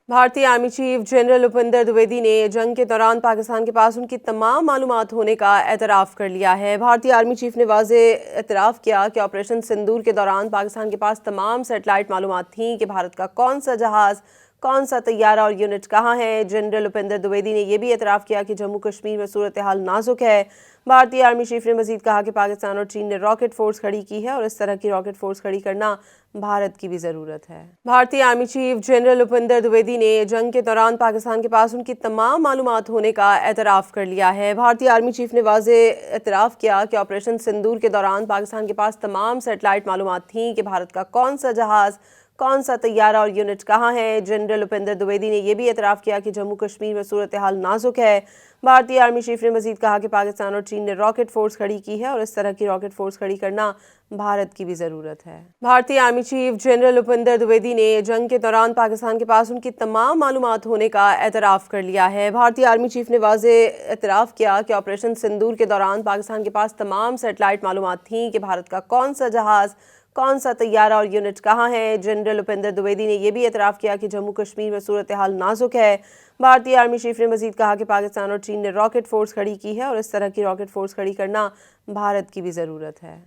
بھارتی army chief general Upendra دویدی نے جنگ کے دوران پاکستان کے پاس ان کی تمام معلومات ہونے کا اعتراف کر لیا ہے۔ بھارتی آرمی چیف نے واضح اعتراف کیا کہ آپریشن سندور کے دوران پاکستان کے پاس تمام سیٹلائٹ معلومات تھیں کہ بھارت کا کون سا جہاز، کون سا طیارہ اور یونٹ کہاں ہے۔ جنرل اپندر دویدی نے یہ بھی اعتراف کیا کہ جموں کشمیر میں صورتحال نازک ہے۔ بھارتی آرمی چیف نے مزید کہا کہ پاکستان اور چین نے راکٹ فورس کھڑی کی ہے اور اس طرح کی راکٹ فورس کھڑی کرنا بھارت کی بھی ضرورت ہے۔ بھارتی آرمی چیف جنرل اپندر دویدی نے جنگ کے دوران پاکستان کے پاس ان کی تمام معلومات ہونے کا اعتراف کر لیا ہے۔ بھارتی آرمی چیف نے واضح اعتراف کیا کہ آپریشن سندور کے دوران پاکستان کے پاس تمام سیٹلائٹ معلومات تھیں کہ بھارت کا کون سا جہاز، کون سا طیارہ اور یونٹ کہاں ہے۔ جنرل اپندر دویدی نے یہ بھی اعتراف کیا کہ جموں کشمیر میں صورتحال نازک ہے۔ بھارتی آرمی چیف نے مزید کہا کہ پاکستان اور چین نے راکٹ فورس کھڑی کی ہے اور اس طرح کی راکٹ فورس کھڑی کرنا بھارت کی بھی ضرورت ہے۔ بھارتی آرمی چیف جنرل اپندر دویدی نے جنگ کے دوران پاکستان کے پاس ان کی تمام معلومات ہونے کا اعتراف کر لیا ہے۔ بھارتی آرمی چیف نے واضح اعتراف کیا کہ آپریشن سندور کے دوران پاکستان کے پاس تمام سیٹلائٹ معلومات تھیں کہ بھارت کا کون سا جہاز، کون سا طیارہ اور یونٹ کہاں ہے۔ جنرل اپندر دویدی نے یہ بھی اعتراف کیا کہ جموں کشمیر میں صورتحال نازک ہے۔ بھارتی آرمی چیف نے مزید کہا کہ پاکستان اور چین نے راکٹ فورس کھڑی کی ہے اور اس طرح کی راکٹ فورس کھڑی کرنا بھارت کی بھی ضرورت ہے۔